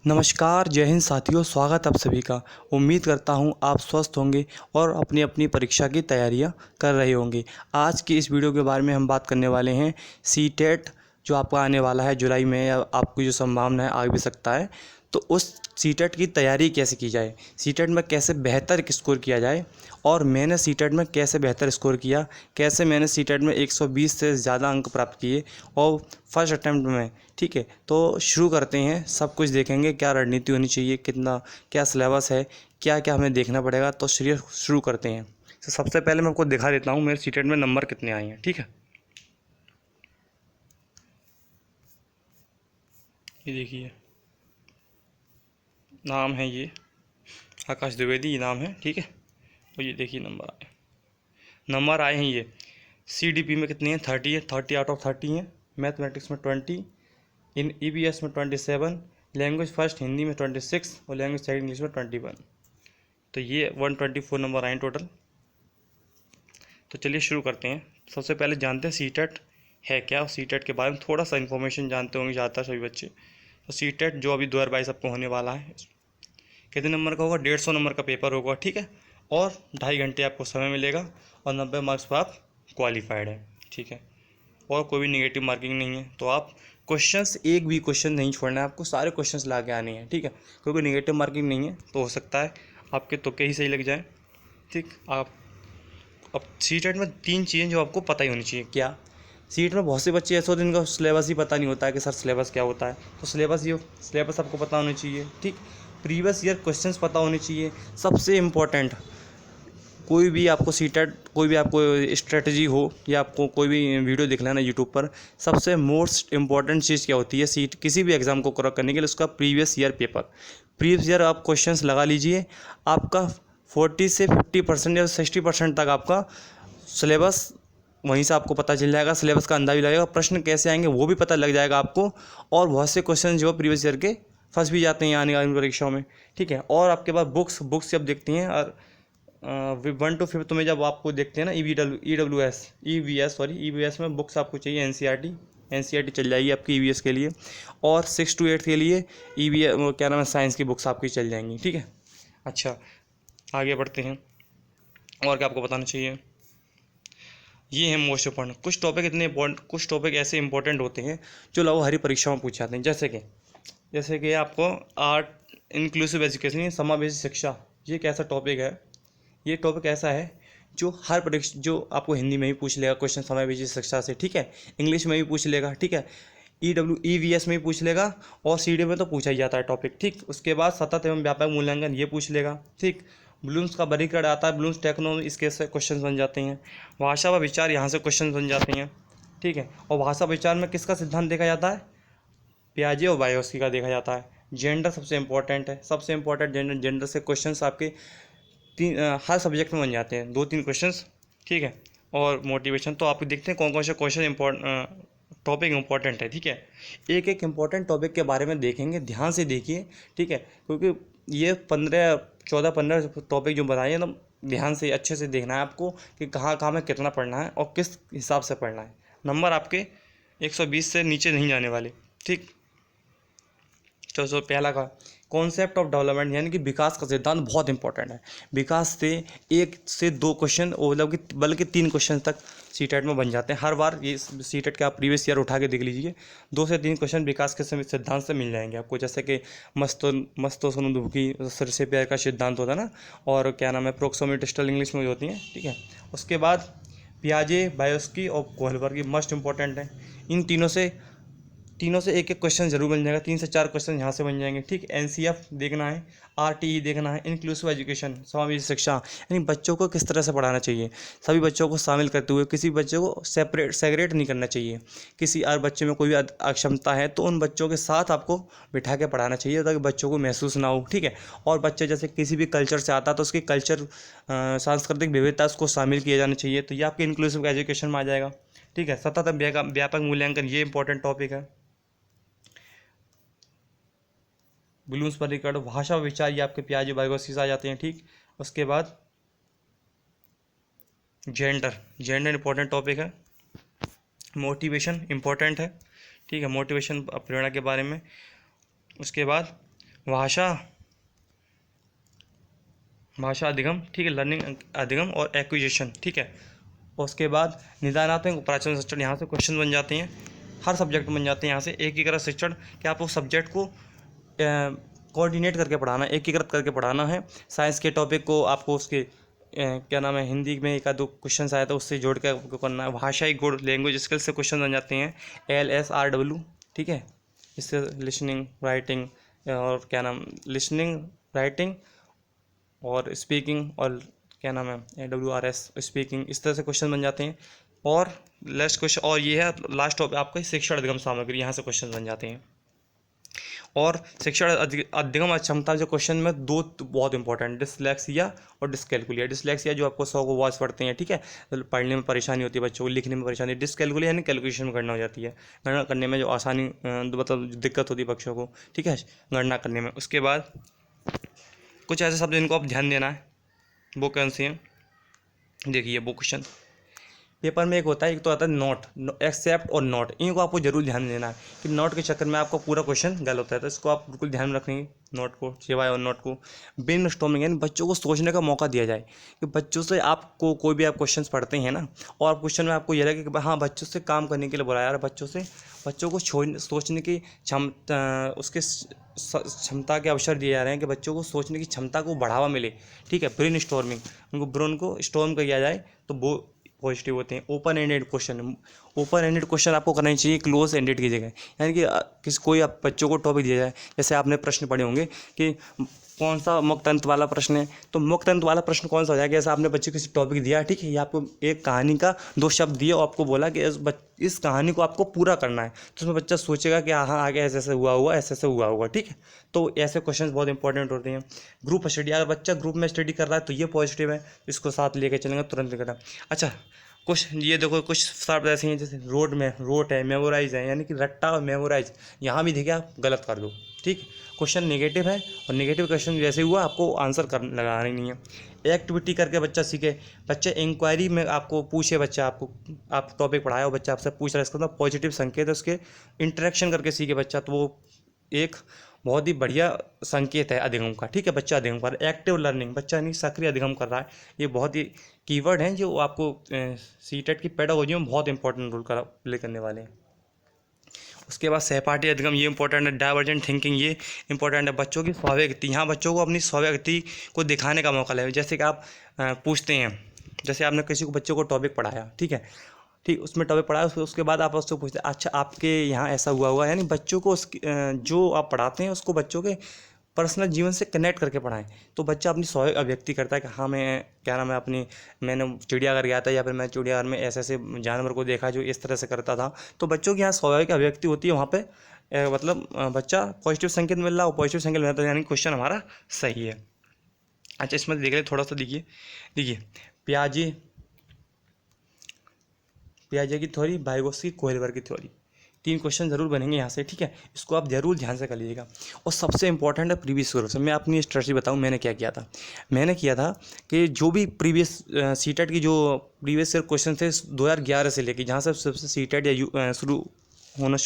नमस्कार, जय हिंद साथियों। स्वागत आप सभी का। उम्मीद करता हूँ आप स्वस्थ होंगे और अपनी अपनी परीक्षा की तैयारियाँ कर रहे होंगे। आज की इस वीडियो के बारे में हम बात करने वाले हैं सीटेट जो आपका आने वाला है जुलाई में, या आपकी जो संभावना है आ भी सकता है। तो उस सीटेट की तैयारी कैसे की जाए, सीटेट में कैसे बेहतर स्कोर किया जाए, और मैंने सीटेट में कैसे बेहतर स्कोर किया, कैसे मैंने सीटेट में 120 से ज़्यादा अंक प्राप्त किए और फर्स्ट अटैम्प्ट में। ठीक है, तो शुरू करते हैं। सब कुछ देखेंगे, क्या रणनीति होनी चाहिए, कितना क्या सिलेबस है, क्या क्या हमें देखना पड़ेगा। तो शुरू करते हैं। तो सबसे पहले मैं आपको दिखा देता हूँ मेरे सीटेट में नंबर कितने आए हैं। ठीक है, ये देखिए, नाम है ये आकाश द्विवेदी, ये नाम है। ठीक है, और ये देखिए नंबर आए हैं ये। CDP में कितने हैं? 30 है, 30 आउट ऑफ 30 हैं। मैथमेटिक्स में 20, इन EVS में 27, लैंग्वेज फर्स्ट हिंदी में 26 और लैंग्वेज सेकंड इंग्लिश में 21। तो ये 124 नंबर आए टोटल। तो चलिए शुरू करते हैं। सबसे पहले जानते हैं सीटेट है क्या, और सीटेट के बारे में थोड़ा सा इन्फॉर्मेशन जानते होंगे ज़्यादातर सभी बच्चे। तो सीटेट जो अभी 2022 आपको होने वाला है, कितने नंबर का होगा? 150 नंबर का पेपर होगा। ठीक है, और 2.5 घंटे आपको समय मिलेगा और 90 मार्क्स पर आप क्वालिफाइड है। ठीक है, और कोई भी नेगेटिव मार्किंग नहीं है। तो आप क्वेश्चंस, एक भी क्वेश्चन नहीं छोड़ना है आपको, सारे क्वेश्चंस ला के आने हैं। ठीक है, कोई नेगेटिव मार्किंग नहीं है, तो हो सकता है आपके तुक्के ही सही लग जाए। ठीक, आप अब सीटेट में 3 चीज़ें जो आपको पता ही होनी चाहिए। क्या? सीट में बहुत से बच्चे ऐसे होते हैं जिनका सिलेबस ही पता नहीं होता है कि सर सिलेबस क्या होता है। तो सिलेबस आपको पता होना चाहिए। ठीक, प्रीवियस ईयर क्वेश्चंस पता होने चाहिए। सबसे इम्पोर्टेंट, कोई भी आपको सीटेट, कोई भी आपको स्ट्रेटजी हो, या आपको कोई भी वीडियो देख लेना यूट्यूब पर, सबसे मोस्ट इम्पॉर्टेंट चीज़ क्या होती है सीट किसी भी एग्ज़ाम को क्रैक करने के लिए? उसका previous year paper. Previous year आप क्वेश्चंस लगा लीजिए, आपका 40 से 50% या 60% तक आपका सिलेबस वहीं से आपको पता चल जाएगा। सिलेबस का अंदाज़ा भी लगेगा, प्रश्न कैसे आएंगे वो भी पता लग जाएगा आपको। और बहुत से क्वेश्चन जो प्रीवियस ईयर के फंस भी जाते हैं आने वाली परीक्षाओं में। ठीक है, और आपके पास बुक्स जब देखती हैं, और 1 to 5 में जब आपको देखते हैं ना, EVS में बुक्स आपको चाहिए NCERT चल जाएगी आपकी EVS के लिए, और 6 to 8 के लिए EVS क्या नाम है, साइंस की बुक्स आपकी चल जाएंगी। ठीक है, अच्छा आगे बढ़ते हैं। और क्या आपको बताना चाहिए, ये है मोस्ट इंपॉर्टेंट। कुछ टॉपिक ऐसे इंपॉर्टेंट होते हैं जो लगभग हरी परीक्षाओं में पूछे जाते हैं। जैसे कि आपको आर्ट इंक्लूसिव एजुकेशन, ये समावेशी शिक्षा, ये कैसा टॉपिक है? ये टॉपिक ऐसा है जो हर परीक्षा, जो आपको हिंदी में भी पूछ लेगा क्वेश्चन समावेशी शिक्षा से। ठीक है, इंग्लिश में भी पूछ लेगा। ठीक है, EVS में भी पूछ लेगा, और CD में तो पूछा ही जाता है टॉपिक। ठीक, उसके बाद सतत एवं व्यापक मूल्यांकन ये पूछ लेगा। ठीक, ब्लूम्स का वर्गीकरण आता है, ब्लूम्स टैक्सोनॉमी, इसके से क्वेश्चन बन जाते हैं। भाषा व विचार, यहाँ से क्वेश्चन बन जाते हैं। ठीक है, और भाषा विचार में किसका सिद्धांत देखा जाता है? पियाजे और वायोस्की का देखा जाता है। जेंडर सबसे इंपॉर्टेंट है, सबसे इंपॉर्टेंट जेंडर से क्वेश्चंस आपके हर सब्जेक्ट में बन जाते हैं, 2-3 क्वेश्चंस। ठीक है, और मोटिवेशन, तो आप देखते हैं कौन कौन से क्वेश्चन टॉपिक इंपॉर्टेंट है। ठीक है, एक एक इम्पॉर्टेंट टॉपिक के बारे में देखेंगे, ध्यान से देखिए। ठीक है, क्योंकि ये 15 टॉपिक जो बताए हैं, तो ध्यान से अच्छे से देखना है आपको कि कहाँ कहाँ में कितना पढ़ना है और किस हिसाब से पढ़ना है। नंबर आपके 120 से नीचे नहीं जाने वाले। ठीक, तो पहला का कॉन्सेप्ट ऑफ डेवलपमेंट, यानी कि विकास का सिद्धांत, बहुत इंपॉर्टेंट है। विकास से 1 से 2 क्वेश्चन, मतलब कि बल्कि 3 क्वेश्चन तक सीटेट में बन जाते हैं हर बार। ये सीटेट का आप प्रीवियस ईयर उठा के देख लीजिए, 2 से 3 क्वेश्चन विकास के सिद्धांत से मिल जाएंगे आपको। जैसे कि मस्तोसनुदुकी, सिर से प्यार का सिद्धांत होता है ना, और क्या नाम है, प्रोक्सिमिटी इंग्लिश में होती हैं। ठीक है, उसके बाद पियाजे, वायोस्की और कोहलबर्ग, ये मस्ट इंपॉर्टेंट है। इन तीनों से एक एक क्वेश्चन जरूर बन जाएगा, 3 से 4 क्वेश्चन यहाँ से बन जाएंगे। ठीक, NCF देखना है, RTE देखना है, इंक्लूसिव एजुकेशन, समावेशी शिक्षा, यानी बच्चों को किस तरह से पढ़ाना चाहिए, सभी बच्चों को शामिल करते हुए, किसी बच्चे को सेग्रेट नहीं करना चाहिए। किसी और बच्चे में कोई भी अक्षमता है तो उन बच्चों के साथ आपको बिठा के पढ़ाना चाहिए, ताकि बच्चों को महसूस ना हो। ठीक है, और बच्चे जैसे किसी भी कल्चर से आता है तो उसकी सांस्कृतिक विविधता उसको शामिल किया जाना चाहिए। तो ये आपके इंक्लूसिव एजुकेशन में आ जाएगा। ठीक है, सतत व्यापक मूल्यांकन, ये इंपॉर्टेंट टॉपिक है। ब्लूम्स पर रिकॉर्ड, भाषा विचार, ये आपके पियाजे वाइगोसिस आ जाते हैं। ठीक, उसके बाद जेंडर इंपॉर्टेंट टॉपिक है। मोटिवेशन इंपॉर्टेंट है। ठीक है, मोटिवेशन प्रेरणा के बारे में। उसके बाद भाषा भाषा अधिगम, ठीक है, लर्निंग अधिगम और एक्विजिशन, ठीक है। और उसके बाद निदानात्मक उपराचरण शिक्षण, यहाँ से क्वेश्चन बन जाते हैं, हर सब्जेक्ट में बन जाते हैं यहाँ से। एकीकृत शिक्षण, क्या आपको सब्जेक्ट को कोऑर्डिनेट करके पढ़ाना, एकीकृत करके पढ़ाना है। साइंस के टॉपिक को आपको उसके क्या नाम है, हिंदी में एक आध क्वेश्चन आया था उससे जोड़ के आपको करना है। भाषाई गुण, लैंग्वेज स्किल से क्वेश्चन बन जाते हैं, LSRW, ठीक है। इससे लिसनिंग, राइटिंग और क्या नाम, लिसनिंग, राइटिंग और स्पीकिंग, और क्या नाम है, AWRS स्पीकिंग, इस तरह से क्वेश्चन बन जाते हैं। और लास्ट क्वेश्चन, और ये है लास्ट टॉपिक आपका शिक्षण अधिगम सामग्री, यहाँ से क्वेश्चन बन जाते हैं। और शिक्षण अधिगम क्षमता जो क्वेश्चन में दो बहुत इंपॉर्टेंट, डिसलेक्सिया और डिसकैलकुलिया। डिसलेक्सिया जो आपको 100 को वर्ड्स पढ़ते हैं, ठीक है, तो पढ़ने में परेशानी होती है बच्चों को, लिखने में परेशानी। डिसकैलकुलिया यानी कैलकुलेशन में गणना हो जाती है, गणना करने में जो आसानी मतलब दिक्कत होती है बच्चों को, ठीक है, गणना करने में। उसके बाद कुछ ऐसे शब्द जिनको आप ध्यान देना है, वो कौन सी हैं, देखिए वो क्वेश्चन पेपर में एक होता है, एक तो आता है नोट, एक्सेप्ट और नोट, इनको आपको जरूर ध्यान देना है कि नोट के चक्कर में आपका पूरा क्वेश्चन गलत होता है, तो इसको आप बिल्कुल ध्यान रखेंगे, नोट को, सिवाय और नोट को। ब्रेन स्टॉर्मिंग यानी बच्चों को सोचने का मौका दिया जाए, कि बच्चों से आपको कोई भी आप क्वेश्चन पढ़ते हैं ना, और क्वेश्चन में आपको यह लगे कि हाँ बच्चों से काम करने के लिए बुलाया यार, बच्चों को सोचने की क्षमता, उसके क्षमता के अवसर दिए जा रहे हैं कि बच्चों को सोचने की क्षमता को बढ़ावा मिले, ठीक है, ब्रेन स्टॉर्मिंग, उनको ब्रेन को स्टॉर्म किया जाए, तो वो पॉजिटिव होते हैं। Open ended question, open ended question आपको करना चाहिए क्लोज एंडेड की जगह, यानी कि किसी कोई आप बच्चों को टॉपिक दिया जाए, जैसे आपने प्रश्न पढ़े होंगे कि कौन सा मुक्त अंत वाला प्रश्न है, तो मुक्त अंत वाला प्रश्न कौन सा हो जाएगा, जैसे आपने बच्चे को किसी टॉपिक दिया, ठीक है, या आपको एक कहानी का 2 शब्द दिए और आपको बोला कि इस कहानी को आपको पूरा करना है, तो उसमें बच्चा सोचेगा कि हाँ आगे ऐसे ऐसे हुआ ऐसे ऐसे हुआ, ठीक है। तो ऐसे क्वेश्चन बहुत इंपॉर्टेंट होते हैं। ग्रुप स्टडी, अगर बच्चा ग्रुप में स्टडी कर रहा है तो ये पॉजिटिव है, इसको साथ लेके चलेंगे तुरंत करना। अच्छा, कुछ ये देखो, कुछ शब्द ऐसे हैं जैसे रोट है, मेमोराइज है, यानी कि रट्टा और मेमोराइज, यहाँ भी देखिए आप गलत कर दो, ठीक। क्वेश्चन नेगेटिव है, और नेगेटिव क्वेश्चन जैसे हुआ आपको आंसर कर लगाना ही नहीं है। एक्टिविटी करके बच्चा सीखे, बच्चे इंक्वायरी में आपको पूछे, बच्चा आपको आप टॉपिक पढ़ाया और बच्चा आपसे पूछ रहा है, इसका मतलब पॉजिटिव संकेत है, उसके इंटरेक्शन करके सीखे बच्चा, तो वो एक बहुत ही बढ़िया संकेत है अधिगम का, ठीक है। बच्चा अधिगम कर रहा है, एक्टिव लर्निंग, बच्चा नहीं सक्रिय अधिगम कर रहा है, ये बहुत ही कीवर्ड हैं जो आपको सीटेट की पेडागोजी में बहुत इंपॉर्टेंट रोल प्ले करने वाले हैं। उसके बाद सहपाठी अधिगम, ये इंपॉर्टेंट है। डाइवर्जेंट थिंकिंग, ये इंपॉर्टेंट है। बच्चों की स्वाभाविक गति, यहाँ बच्चों को अपनी स्वाभाविक गति को दिखाने का मौका ले, जैसे कि आप पूछते हैं, जैसे आपने किसी को बच्चों को टॉपिक पढ़ाया, ठीक है, ठीक, उसमें टॉपिक पढ़ाया, उसके बाद आप उससे पूछते हैं अच्छा आपके यहाँ ऐसा हुआ, यानी बच्चों को जो आप पढ़ाते हैं उसको बच्चों के पर्सनल जीवन से कनेक्ट करके पढ़ाएं, तो बच्चा अपनी स्वाभाविक अभिव्यक्ति करता है कि हाँ मैं क्या नाम है मैंने चिड़ियाघर गया था, या फिर मैं चिड़ियाघर में ऐसे ऐसे जानवर को देखा जो इस तरह से करता था, तो बच्चों की यहाँ स्वाभाविक अभिव्यक्ति होती है, वहाँ पे मतलब बच्चा पॉजिटिव संकेत मिल रहा हो, पॉजिटिव संकेत मिल रहा है, यानी क्वेश्चन हमारा सही है। अच्छा, इसमें देख ले थोड़ा सा, देखिए पियाजे की थ्योरी, वाइगोत्स्की, कोहलबर्ग की थ्योरी, 3 क्वेश्चन जरूर बनेंगे यहाँ से, ठीक है, इसको आप जरूर ध्यान से कर लीजिएगा। और सबसे इंपॉर्टेंट है प्रीवियस ईयर से। मैं अपनी स्ट्रेटजी बताऊँ मैंने क्या किया था, मैंने किया था कि जो भी प्रीवियस सीटेट की जो प्रीवियस ईयर क्वेश्चन थे 2011 से लेके, जहाँ से सबसे सीटेट या शुरू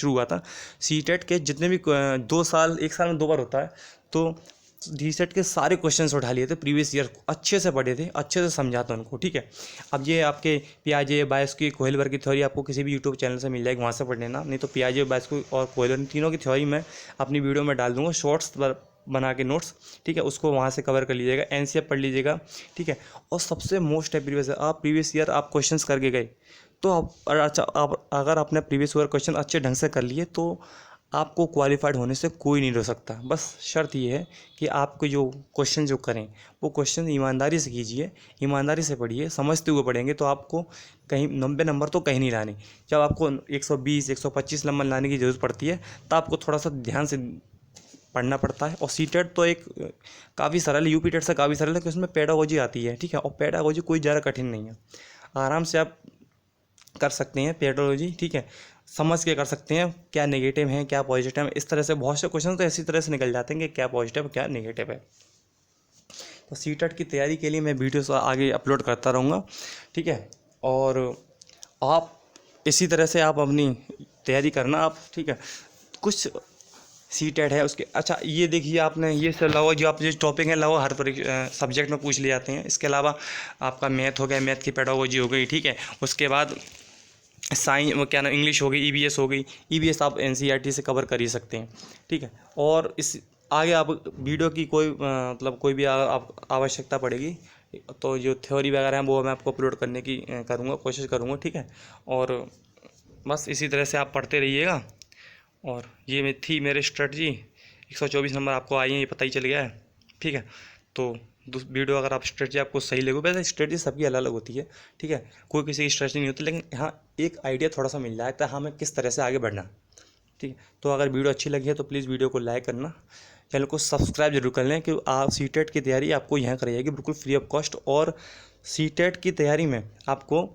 हुआ था, सीटेट के जितने भी 2 साल, 1 साल में 2 बार होता है, तो डीसेट के सारे क्वेश्चंस उठा लिए थे प्रीवियस ईयर, अच्छे से पढ़े थे, अच्छे से समझा था उनको, ठीक है। अब ये आपके पियाजे, वाइगोत्स्की, कोहलबर्ग की थ्योरी आपको किसी भी यूट्यूब चैनल से मिल जाएगी, वहाँ से पढ़ लेना, नहीं तो पियाजे, वाइगोत्स्की और कोहलबर्ग तीनों की थ्योरी मैं अपनी वीडियो में डाल दूँगा, शॉर्ट्स बना के नोट्स, ठीक है, उसको वहाँ से कवर कर लीजिएगा, एनसीएफ पढ़ लीजिएगा, ठीक है। और सबसे मोस्ट है प्रीवियस ईयर आप क्वेश्चंस करके गए, तो आप अगर आपने प्रीवियस ईयर क्वेश्चन अच्छे ढंग से कर लिए तो आपको क्वालिफाइड होने से कोई नहीं रोक सकता। बस शर्त ये है कि आपको जो क्वेश्चन जो करें वो क्वेश्चन ईमानदारी से कीजिए, ईमानदारी से पढ़िए, समझते हुए पढ़ेंगे तो आपको कहीं 90 नंबर तो कहीं नहीं लाने। जब आपको 120 125 नंबर लाने की ज़रूरत पड़ती है तो आपको थोड़ा सा ध्यान से पढ़ना पड़ता है। और सीटेट तो एक काफ़ी सरल है, यूपी टेट से काफ़ी सरल है कि उसमें पेडागोजी आती है, ठीक है, और पेडागोजी कोई ज़्यादा कठिन नहीं है, आराम से आप कर सकते हैं पेडागोजी, ठीक है, समझ के कर सकते हैं क्या नेगेटिव है क्या पॉजिटिव है। इस तरह से बहुत से क्वेश्चन तो इसी तरह से निकल जाते हैं कि क्या पॉजिटिव क्या नेगेटिव है। तो सीटेट की तैयारी के लिए मैं वीडियोस आगे अपलोड करता रहूँगा, ठीक है, और आप इसी तरह से आप अपनी तैयारी करना आप, ठीक है। कुछ सीटेट है उसके। अच्छा ये देखिए आपने ये से अलावा जो आप जो टॉपिक है अलावा हर सब्जेक्ट में पूछ लिए जाते हैं। इसके अलावा आपका मैथ हो गया, मैथ की पेडागोजी हो गई, ठीक है। उसके बाद साइंस वो क्या नाम इंग्लिश हो गई, ईवीएस हो गई। ईवीएस आप एनसीईआरटी से कवर कर ही सकते हैं, ठीक है। और इस आगे आप वीडियो की कोई मतलब कोई भी आप आवश्यकता पड़ेगी तो जो थ्योरी वगैरह है वो मैं आपको अपलोड करने की करूँगा, कोशिश करूँगा, ठीक है। और बस इसी तरह से आप पढ़ते रहिएगा। और ये थी मेरी स्ट्रेटजी। 124 नंबर आपको आए हैं, ये पता ही चल गया है, ठीक है। तो वीडियो अगर आप स्ट्रेटजी आपको सही लगे, वैसे स्ट्रेटजी सबकी अलग अलग होती है, ठीक है। कोई किसी की स्ट्रेटजी नहीं होती, लेकिन हाँ एक आइडिया थोड़ा सा मिल जाता है हमें किस तरह से आगे बढ़ना, ठीक है। तो अगर वीडियो अच्छी लगी है तो प्लीज़ वीडियो को लाइक करना, चैनल को सब्सक्राइब जरूर कर लें, क्योंकि आप सीटेट की तैयारी आपको यहाँ कराई जाएगी बिल्कुल फ्री ऑफ कॉस्ट। और सीटेट की तैयारी में आपको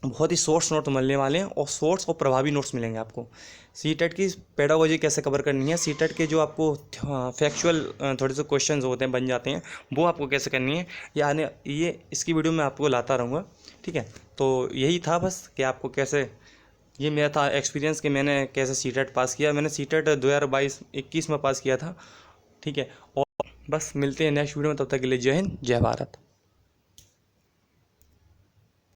बहुत ही शॉर्ट्स नोट मिलने वाले हैं, और शॉर्ट्स और प्रभावी नोट्स मिलेंगे आपको। सीटेट की पेडागोजी कैसे कवर करनी है, सीटेट के जो आपको फैक्चुअल थोड़े से क्वेश्चंस होते हैं बन जाते हैं, वो आपको कैसे करनी है, यानी ये इसकी वीडियो में आपको लाता रहूँगा, ठीक है। तो यही था बस कि आपको कैसे, ये मेरा था एक्सपीरियंस कि मैंने कैसे सीटेट पास किया। मैंने सीटेट 2022-21 में पास किया था, ठीक है। और बस मिलते हैं नेक्स्ट वीडियो में, तब तक के लिए जय हिंद जय भारत।